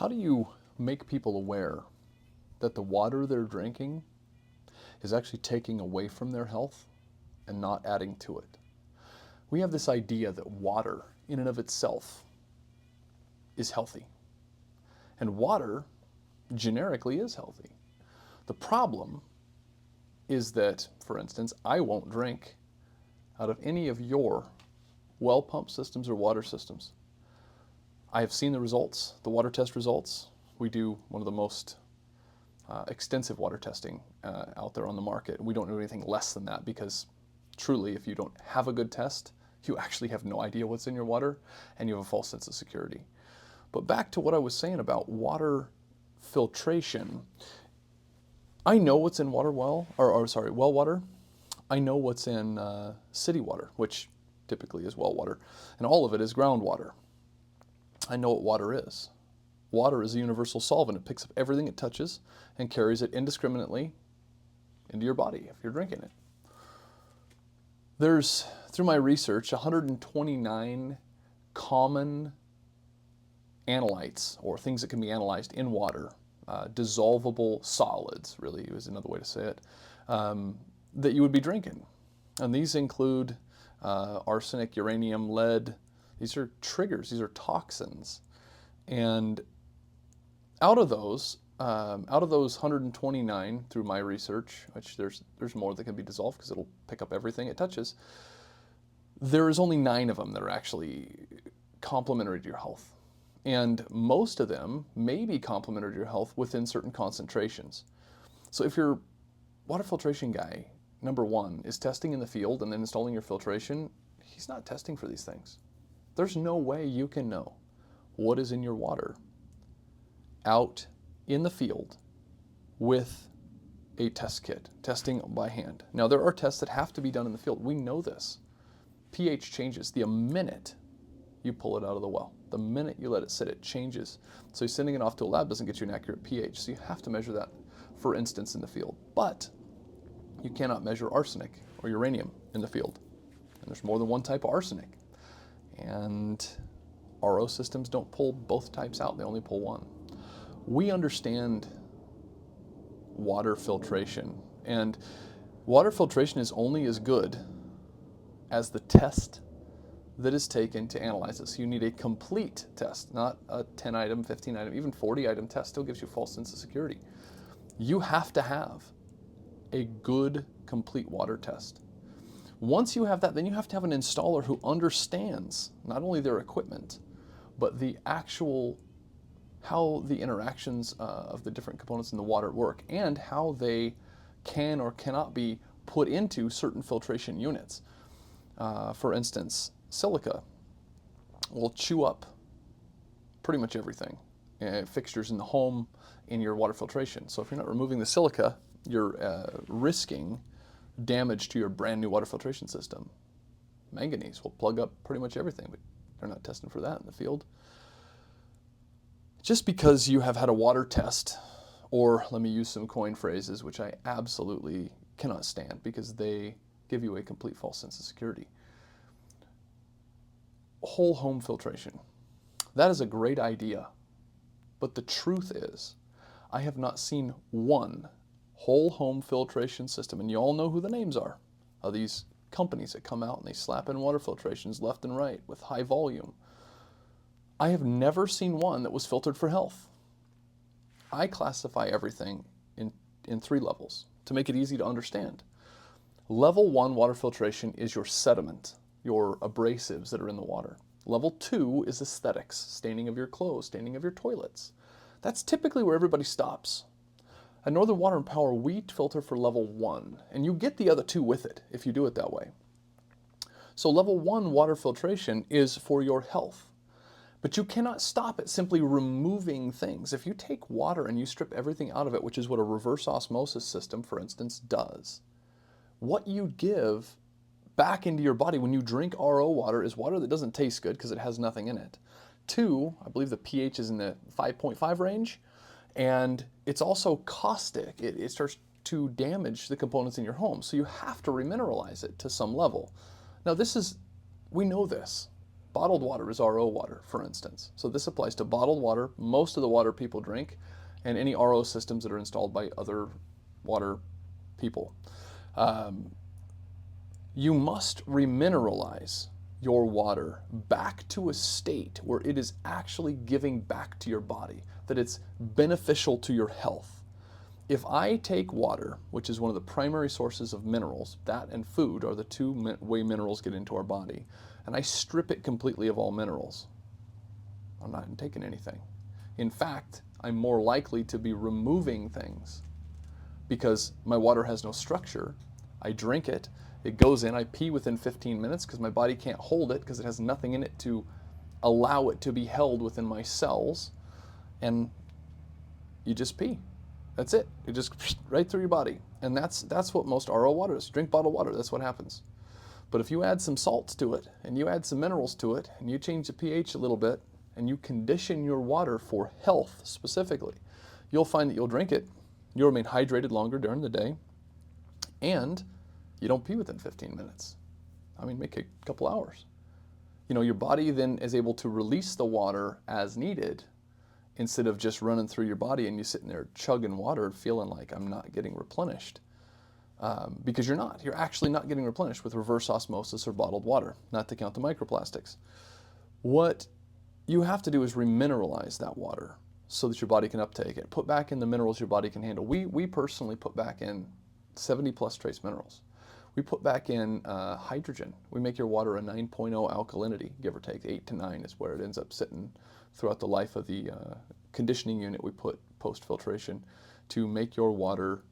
How do you make people aware that the water they're drinking is actually taking away from their health and not adding to it? We have this idea that water in and of itself is healthy. And water generically is healthy. The problem is that, for instance, I won't drink out of any of your well pump systems or water systems. I have seen the results, the water test results. We do one of the most extensive water testing out there on the market. We don't do anything less than that because truly, if you don't have a good test, you actually have no idea what's in your water and you have a false sense of security. But back to what I was saying about water filtration. I know what's in well water. I know what's in city water, which typically is well water, and all of it is groundwater. I know what water is. Water is a universal solvent. It picks up everything it touches and carries it indiscriminately into your body if you're drinking it. There's, through my research, 129 common analytes, or things that can be analyzed in water, dissolvable solids, really is another way to say it, that you would be drinking. And these include arsenic, uranium, lead. These are triggers, these are toxins. And out of those 129 through my research, which there's more that can be dissolved because it'll pick up everything it touches, there is only 9 of them that are actually complementary to your health. And most of them may be complementary to your health within certain concentrations. So if your water filtration guy, number one, is testing in the field and then installing your filtration, he's not testing for these things. There's no way you can know what is in your water out in the field with a test kit, testing by hand. Now, there are tests that have to be done in the field. We know this. pH changes the minute you pull it out of the well. The minute you let it sit, it changes. So sending it off to a lab doesn't get you an accurate pH. So you have to measure that, for instance, in the field. But you cannot measure arsenic or uranium in the field. And there's more than one type of arsenic. And RO systems don't pull both types out. They only pull one. We understand water filtration. And water filtration is only as good as the test that is taken to analyze this. You need a complete test, not a 10 item, 15 item, even 40 item test still gives you a false sense of security. You have to have a good, complete water test. Once you have that, then you have to have an installer who understands not only their equipment, but the actual, how the interactions of the different components in the water work and how they can or cannot be put into certain filtration units. For instance, silica will chew up pretty much everything, fixtures in the home, in your water filtration. So if you're not removing the silica, you're risking damage to your brand new water filtration system. Manganese will plug up pretty much everything, but they're not testing for that in the field. Just because you have had a water test, or let me use some coin phrases, which I absolutely cannot stand because they give you a complete false sense of security. Whole home filtration. That is a great idea. But the truth is, I have not seen one whole home filtration system, and you all know who the names are, of these companies that come out and they slap in water filtrations left and right with high volume. I have never seen one that was filtered for health. I classify everything in 3 levels to make it easy to understand. Level 1 water filtration is your sediment, your abrasives that are in the water. Level 2 is aesthetics, staining of your clothes, staining of your toilets. That's typically where everybody stops. At Northern Water and Power, we filter for level 1, and you get the other 2 with it if you do it that way. So level 1 water filtration is for your health. But you cannot stop at simply removing things. If you take water and you strip everything out of it, which is what a reverse osmosis system, for instance, does, what you give back into your body when you drink RO water is water that doesn't taste good because it has nothing in it. 2, I believe the pH is in the 5.5 range, and it's also caustic. It starts to damage the components in your home, so you have to remineralize it to some level. Now we know this. Bottled water is RO water, for instance. So this applies to bottled water, most of the water people drink, and any RO systems that are installed by other water people. You must remineralize your water back to a state where it is actually giving back to your body, that it's beneficial to your health. If I take water, which is one of the primary sources of minerals, that and food are the two way minerals get into our body, and I strip it completely of all minerals, I'm not taking anything. In fact, I'm more likely to be removing things because my water has no structure. I drink it, it goes in, I pee within 15 minutes because my body can't hold it because it has nothing in it to allow it to be held within my cells, and you just pee. That's it. It just right through your body. And that's what most RO water is. Drink bottled water, that's what happens. But if you add some salts to it, and you add some minerals to it, and you change the pH a little bit, and you condition your water for health specifically, you'll find that you'll drink it, you'll remain hydrated longer during the day, and you don't pee within 15 minutes. I mean, make a couple hours. You know, your body then is able to release the water as needed instead of just running through your body and you sitting there chugging water feeling like I'm not getting replenished. Because you're not. You're actually not getting replenished with reverse osmosis or bottled water, not to count the microplastics. What you have to do is remineralize that water so that your body can uptake it. Put back in the minerals your body can handle. We personally put back in 70 plus trace minerals. We put back in hydrogen. We make your water a 9.0 alkalinity, give or take. 8 to 9 is where it ends up sitting throughout the life of the conditioning unit we put post-filtration to make your water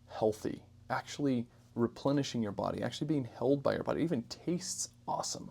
healthy, actually replenishing your body, actually being held by your body. It even tastes awesome.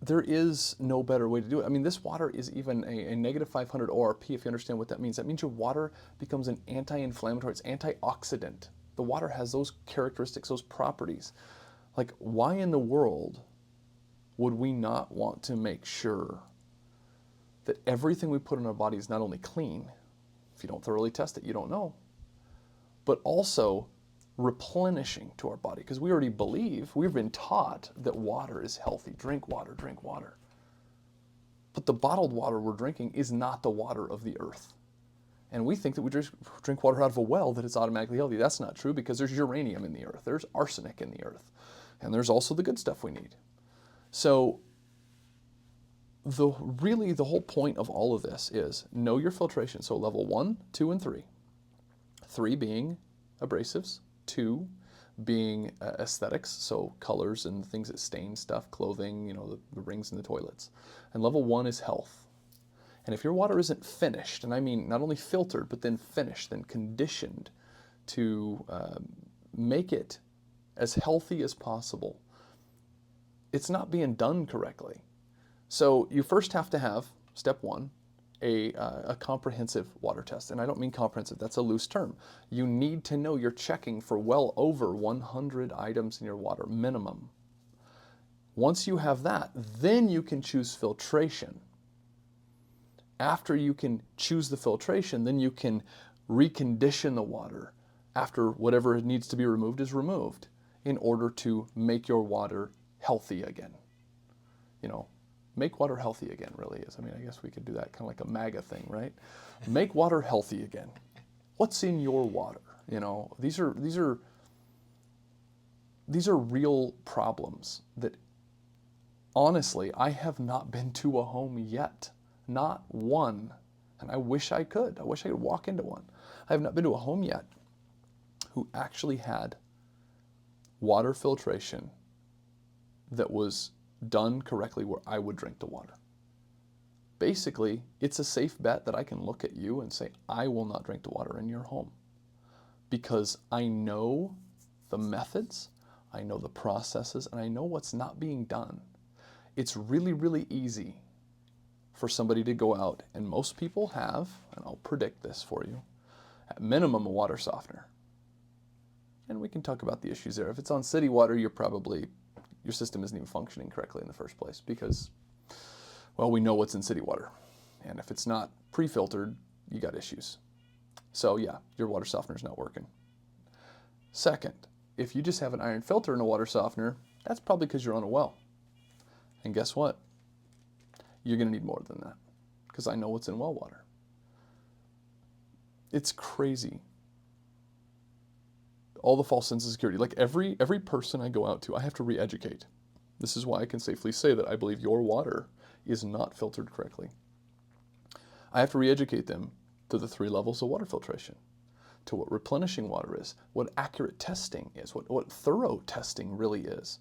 There is no better way to do it. I mean, this water is even a negative 500 ORP, if you understand what that means. That means your water becomes an anti-inflammatory, it's antioxidant. The water has those characteristics, those properties. Like, why in the world would we not want to make sure that everything we put in our body is not only clean, if you don't thoroughly test it, you don't know, but also replenishing to our body? Because we already believe, we've been taught that water is healthy. Drink water, drink water. But the bottled water we're drinking is not the water of the earth. And we think that we just drink water out of a well, that it's automatically healthy. That's not true, because there's uranium in the earth, there's arsenic in the earth, and there's also the good stuff we need. So really the whole point of all of this is know your filtration. So level 1, 2, and 3. 3 being abrasives, 2 being aesthetics, so colors and things that stain stuff, clothing, you know, the rings in the toilets. And level 1 is health. And if your water isn't finished, and I mean not only filtered, but then finished, then conditioned to make it as healthy as possible, it's not being done correctly. So you first have to have, step 1, a comprehensive water test. And I don't mean comprehensive, that's a loose term. You need to know you're checking for well over 100 items in your water, minimum. Once you have that, then you can choose filtration. After you can choose the filtration, then you can recondition the water after whatever needs to be removed is removed in order to make your water healthy again. You know, make water healthy again really is. I mean, I guess we could do that kind of like a MAGA thing, right? Make water healthy again. What's in your water? You know, these are real problems that honestly, I have not been to a home yet. Not one. And I wish I could. I wish I could walk into one. I have not been to a home yet who actually had water filtration that was done correctly where I would drink the water. Basically, it's a safe bet that I can look at you and say, I will not drink the water in your home because I know the methods, I know the processes, and I know what's not being done. It's really, really easy for somebody to go out, and most people have, and I'll predict this for you, at minimum a water softener. And we can talk about the issues there. If it's on city water, your system isn't even functioning correctly in the first place because, well, we know what's in city water. And if it's not pre-filtered, you got issues. So yeah, your water softener's not working. Second, if you just have an iron filter in a water softener, that's probably because you're on a well. And guess what? You're going to need more than that, because I know what's in well water. It's crazy. All the false sense of security. Like every person I go out to, I have to re-educate. This is why I can safely say that I believe your water is not filtered correctly. I have to re-educate them to the 3 levels of water filtration, to what replenishing water is, what accurate testing is, what thorough testing really is.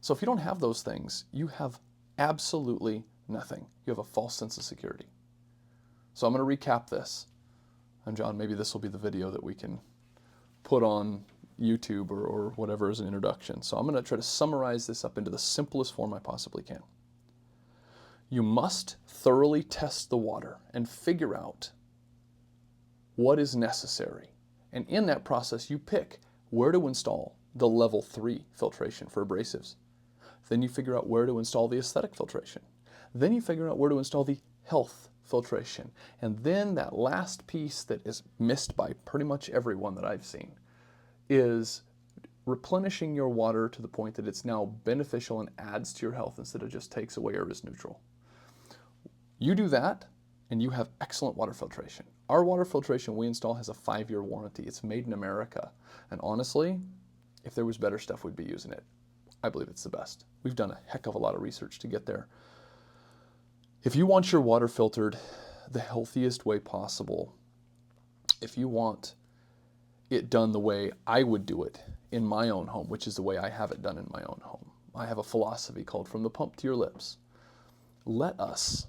So if you don't have those things, you have absolutely nothing. You have a false sense of security. So I'm going to recap this. And John, maybe this will be the video that we can put on YouTube or whatever as an introduction. So I'm going to try to summarize this up into the simplest form I possibly can. You must thoroughly test the water and figure out what is necessary. And in that process, you pick where to install the level 3 filtration for abrasives. Then you figure out where to install the aesthetic filtration. Then you figure out where to install the health filtration. And then that last piece that is missed by pretty much everyone that I've seen is replenishing your water to the point that it's now beneficial and adds to your health instead of just takes away or is neutral. You do that, and you have excellent water filtration. Our water filtration we install has a 5-year warranty. It's made in America. And honestly, if there was better stuff, we'd be using it. I believe it's the best. We've done a heck of a lot of research to get there. If you want your water filtered the healthiest way possible, if you want it done the way I would do it in my own home, which is the way I have it done in my own home, I have a philosophy called from the pump to your lips. Let us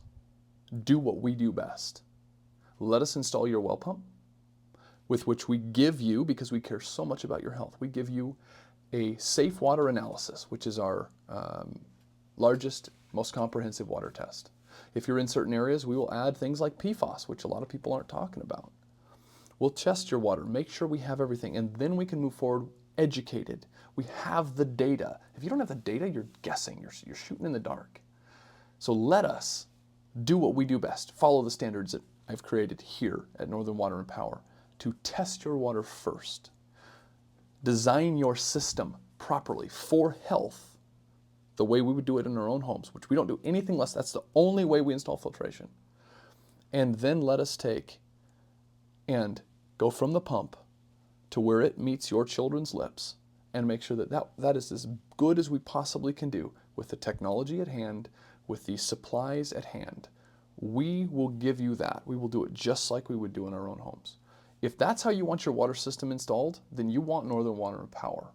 do what we do best. Let us install your well pump, with which we give you, because we care so much about your health, we give you a safe water analysis, which is our largest, most comprehensive water test. If you're in certain areas, we will add things like PFAS, which a lot of people aren't talking about. We'll test your water, make sure we have everything, and then we can move forward educated. We have the data. If you don't have the data, you're guessing, you're shooting in the dark. So let us do what we do best. Follow the standards that I've created here at Northern Water and Power to test your water first. Design your system properly for health, the way we would do it in our own homes, which we don't do anything less. That's the only way we install filtration. And then let us take and go from the pump to where it meets your children's lips and make sure that is as good as we possibly can do with the technology at hand, with the supplies at hand. We will give you that. We will do it just like we would do in our own homes. If that's how you want your water system installed, then you want Northern Water and Power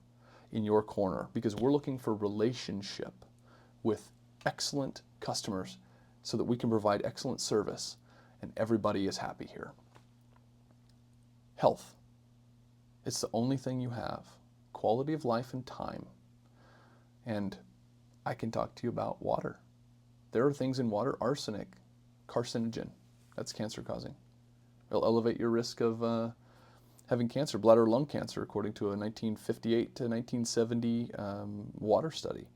in your corner, because we're looking for relationship with excellent customers so that we can provide excellent service and everybody is happy here. Health. It's the only thing you have. Quality of life and time. And I can talk to you about water. There are things in water, arsenic, carcinogen, that's cancer causing. It'll elevate your risk of having cancer, bladder or lung cancer, according to a 1958 to 1970 water study.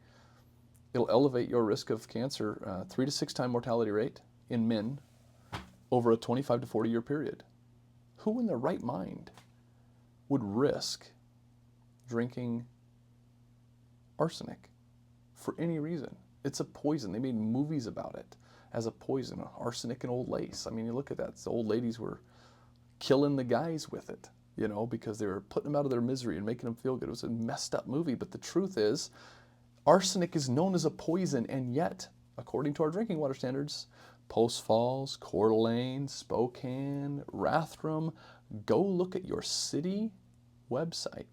It'll elevate your risk of cancer 3 to 6 times mortality rate in men over a 25 to 40 year period. Who in their right mind would risk drinking arsenic for any reason? It's a poison. They made movies about it as a poison, arsenic and old lace. I mean, you look at that. The old ladies were killing the guys with it, you know, because they were putting them out of their misery and making them feel good. It was a messed up movie, but the truth is, arsenic is known as a poison, and yet, according to our drinking water standards, Post Falls, Coeur, Alene, Spokane, Rathdrum, go look at your city website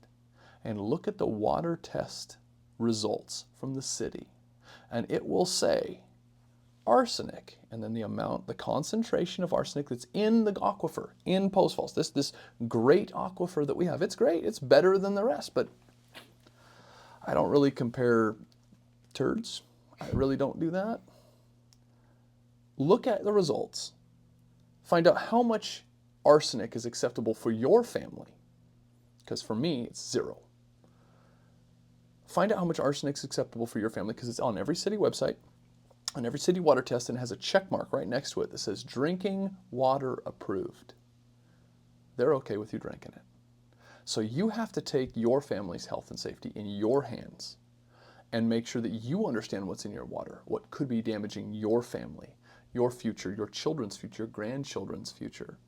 and look at the water test results from the city, and it will say arsenic, and then the amount, the concentration of arsenic that's in the aquifer in Post Falls, this great aquifer that we have. It's great, it's better than the rest, but I don't really compare turds. I really don't do that. Look at the results. Find out how much arsenic is acceptable for your family, because for me, it's 0. Find out how much arsenic is acceptable for your family, because it's on every city website, on every city water test, and has a check mark right next to it that says drinking water approved. They're okay with you drinking it. So you have to take your family's health and safety in your hands and make sure that you understand what's in your water, what could be damaging your family, your future, your children's future, your grandchildren's future,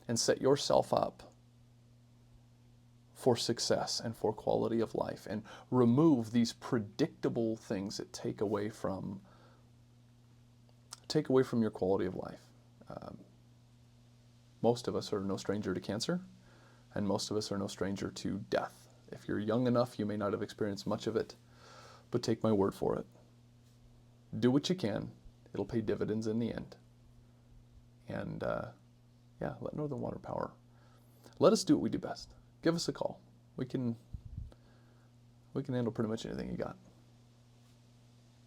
and set yourself up for success and for quality of life, and remove these predictable things that take away from your quality of life. Most of us are no stranger to cancer, and most of us are no stranger to death. If you're young enough, you may not have experienced much of it, but take my word for it. Do what you can. It'll pay dividends in the end. And let Northern Water Power. Let us do what we do best. Give us a call. We can handle pretty much anything you got.